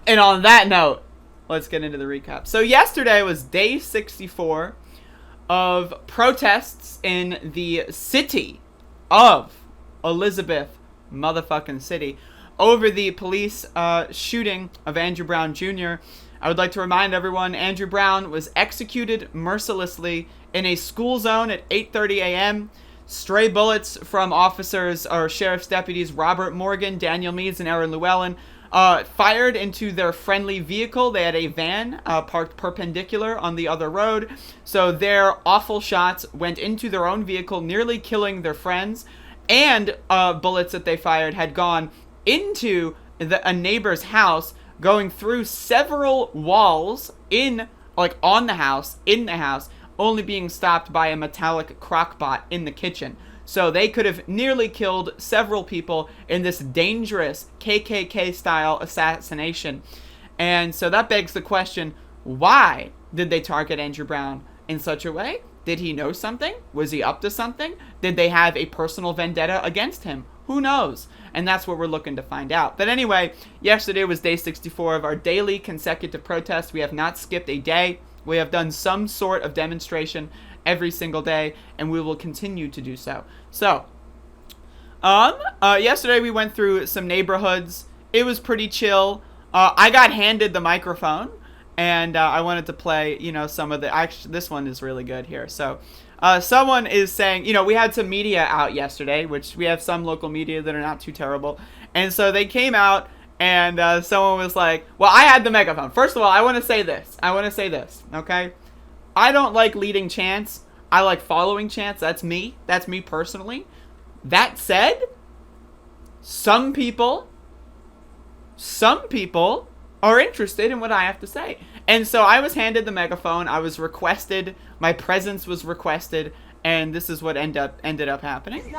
And on that note, let's get into the recap. So yesterday was day 64 of protests in the city of Elizabeth motherfucking City over the police shooting of Andrew Brown Jr. I would like to remind everyone, Andrew Brown was executed mercilessly in a school zone at 8:30 a.m. Stray bullets from officers or sheriff's deputies Robert Morgan, Daniel Meads, and Aaron Llewellyn fired into their friendly vehicle. They had a van parked perpendicular on the other road. So their awful shots went into their own vehicle, nearly killing their friends. And bullets that they fired had gone into a neighbor's house, going through several walls on the house, in the house, only being stopped by a metallic crockpot in the kitchen. So they could have nearly killed several people in this dangerous KKK-style assassination. And so that begs the question, why did they target Andrew Brown in such a way? Did he know something? Was he up to something? Did they have a personal vendetta against him? Who knows? And that's what we're looking to find out. But anyway, yesterday was day 64 of our daily consecutive protests. We have not skipped a day. We have done some sort of demonstration every single day, and we will continue to do so. So, yesterday we went through some neighborhoods. It was pretty chill. I got handed the microphone, and I wanted to play, some of the... Actually, this one is really good here. So, someone is saying, we had some media out yesterday, which we have some local media that are not too terrible. And so they came out, and someone was like, well, I had the megaphone. First of all, I want to say this, okay? I don't like leading chants. I like following chants. That's me. That's me personally. That said, some people are interested in what I have to say. And so I was handed the megaphone. I was requested. My presence was requested. And this is what ended up happening.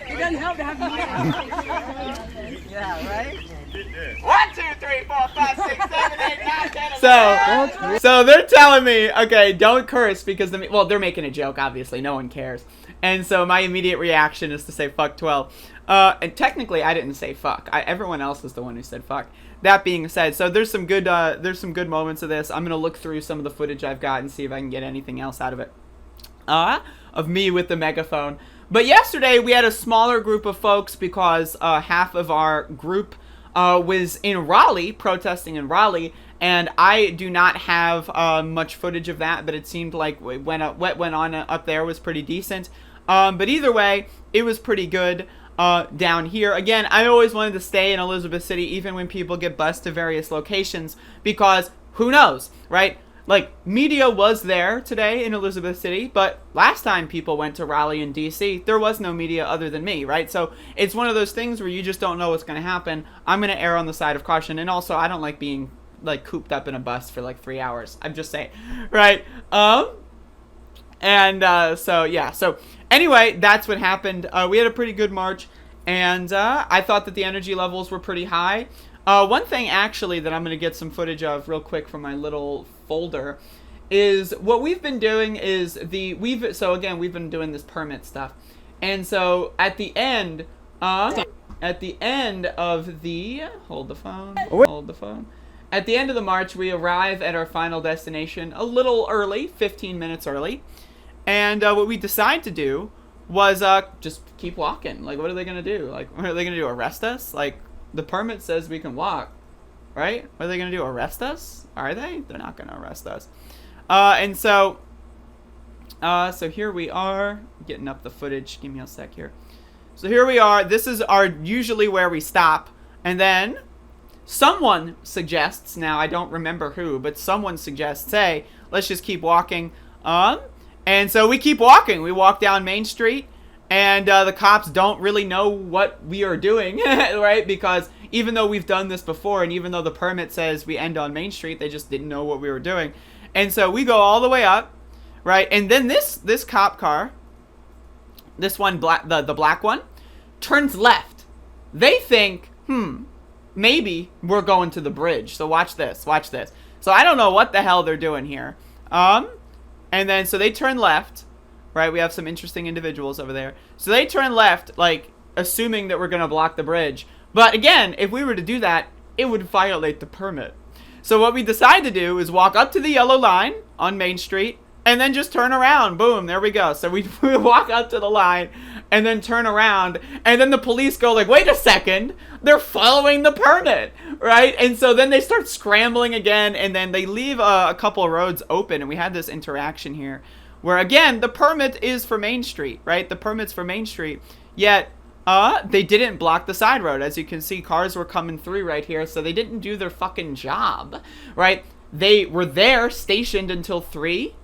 It doesn't help to have yeah, right? 1, 2, 3, 4, 5, 6, 7, 8, 9, 10, 11. So they're telling me, okay, don't curse because they're making a joke. Obviously, no one cares. And so my immediate reaction is to say fuck 12. And technically, I didn't say fuck. Everyone else is the one who said fuck. That being said, so there's some good moments of this. I'm gonna look through some of the footage I've got and see if I can get anything else out of it. Of me with the megaphone. But yesterday we had a smaller group of folks because half of our group was in Raleigh, protesting in Raleigh, and I do not have much footage of that, but it seemed like what went on up there was pretty decent. But either way, it was pretty good down here. Again, I always wanted to stay in Elizabeth City even when people get bused to various locations because who knows, right? Like, media was there today in Elizabeth City, but last time people went to Raleigh in D.C., there was no media other than me, right? So it's one of those things where you just don't know what's going to happen. I'm going to err on the side of caution, and also I don't like being, cooped up in a bus for, 3 hours. I'm just saying, right? So, yeah. So, anyway, that's what happened. We had a pretty good march, and I thought that the energy levels were pretty high. One thing, actually, that I'm going to get some footage of real quick from my little folder is what we've been doing is so again, we've been doing this permit stuff. And so at the end of the, hold the phone. At the end of the march, we arrive at our final destination a little early, 15 minutes early. And what we decided to do was just keep walking. What are they going to do? What are they going to do? Arrest us? The permit says we can walk, right? What are they going to do? Arrest us? Are they? They're not going to arrest us. And so here we are, getting up the footage. Give me a sec here. So here we are. This is usually where we stop. And then someone suggests, now I don't remember who, but someone suggests, hey, let's just keep walking. And so we keep walking. We walk down Main Street. And the cops don't really know what we are doing, right? Because even though we've done this before, and even though the permit says we end on Main Street, they just didn't know what we were doing. And so we go all the way up, right? And then this cop car, this one, the black one, turns left. They think, maybe we're going to the bridge. So watch this. So I don't know what the hell they're doing here. And then so they turn left. Right, we have some interesting individuals over there. So they turn left, assuming that we're going to block the bridge. But again, if we were to do that, it would violate the permit. So what we decided to do is walk up to the yellow line on Main Street and then just turn around. Boom, there we go. So we walk up to the line and then turn around, and then the police go like, wait a second, they're following the permit, right? And so then they start scrambling again, and then they leave a couple of roads open, and we had this interaction here where, again, the permit is for Main Street, right? The permit's for Main Street, yet they didn't block the side road. As you can see, cars were coming through right here, so they didn't do their fucking job, right? They were there stationed until 3,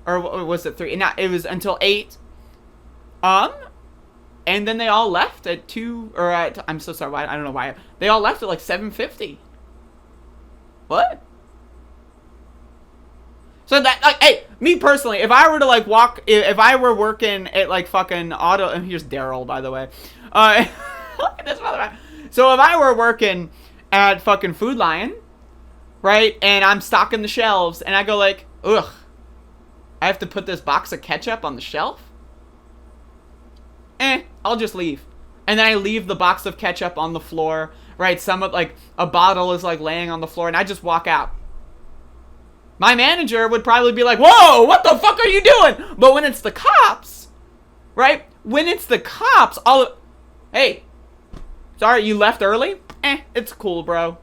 or was it 3? No, it was until 8. And then they all left at 2, or at, I'm so sorry, I don't know why. They all left at like 7:50. What? So that, like, hey, me personally, if I were to like walk, if I were working at like fucking auto, and here's Daryl, by the way. Look at this motherfucker. So if I were working at fucking Food Lion, right, and I'm stocking the shelves, and I go like, ugh, I have to put this box of ketchup on the shelf? I'll just leave. And then I leave the box of ketchup on the floor, right? Some of, like, a bottle is, like, laying on the floor, and I just walk out. My manager would probably be like, whoa, what the fuck are you doing? But when it's the cops, right? When it's the cops, hey, sorry, you left early? It's cool, bro.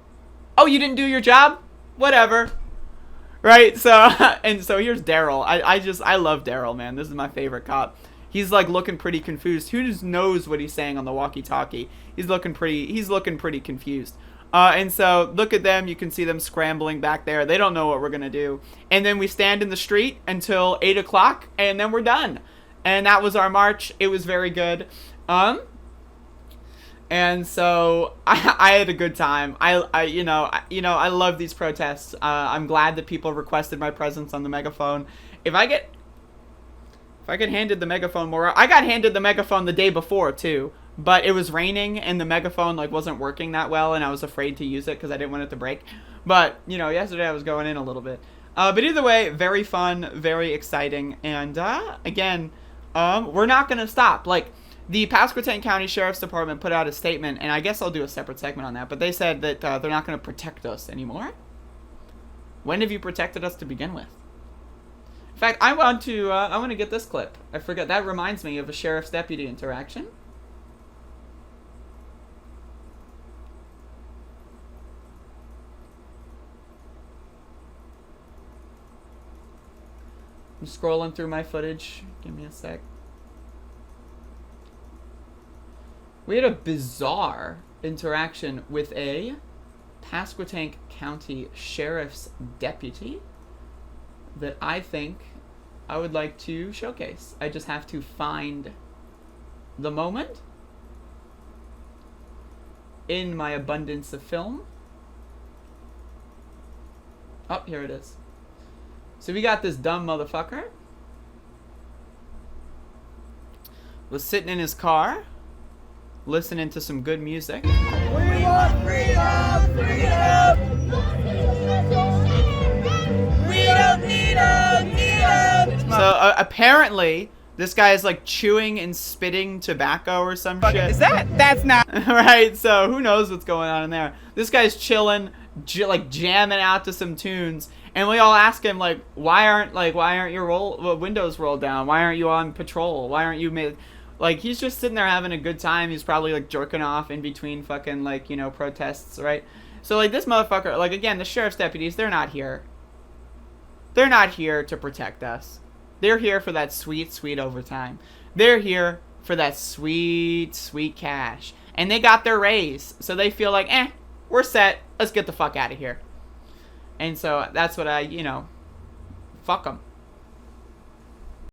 Oh, you didn't do your job? Whatever. Right? So, and so here's Daryl. I love Daryl, man. This is my favorite cop. He's like looking pretty confused. Who just knows what he's saying on the walkie-talkie? He's looking pretty confused. And so look at them. You can see them scrambling back there. They don't know what we're gonna do. And then we stand in the street until 8 o'clock, and then we're done. And that was our march. It was very good. And so I had a good time. I love these protests. I'm glad that people requested my presence on the megaphone. If I get handed the megaphone more, I got handed the megaphone the day before too, but it was raining and the megaphone like wasn't working that well, and I was afraid to use it because I didn't want it to break. But yesterday I was going in a little bit. But either way, very fun, very exciting, and again, we're not gonna stop. Like, the Pasquotank County Sheriff's Department put out a statement, and I guess I'll do a separate segment on that, but they said that they're not going to protect us anymore. When have you protected us to begin with? In fact, I want to get this clip. I forgot. That reminds me of a sheriff's deputy interaction. I'm scrolling through my footage. Give me a sec. We had a bizarre interaction with a Pasquotank County Sheriff's Deputy that I think I would like to showcase. I just have to find the moment in my abundance of film. Oh, here it is. So we got this dumb motherfucker. Was sitting in his car, listening to some good music. We want freedom, freedom. We don't need them. So apparently, this guy is like chewing and spitting tobacco or some shit. Is that's not right? So who knows what's going on in there? This guy's chilling, like jamming out to some tunes, and we all ask him like, why aren't your windows rolled down? Why aren't you on patrol? Why aren't you made? Like, he's just sitting there having a good time. He's probably, like, jerking off in between fucking, like, protests, right? So, like, this motherfucker, like, again, the sheriff's deputies, they're not here. They're not here to protect us. They're here for that sweet, sweet overtime. They're here for that sweet, sweet cash. And they got their raise. So they feel like, we're set. Let's get the fuck out of here. And so that's what fuck them.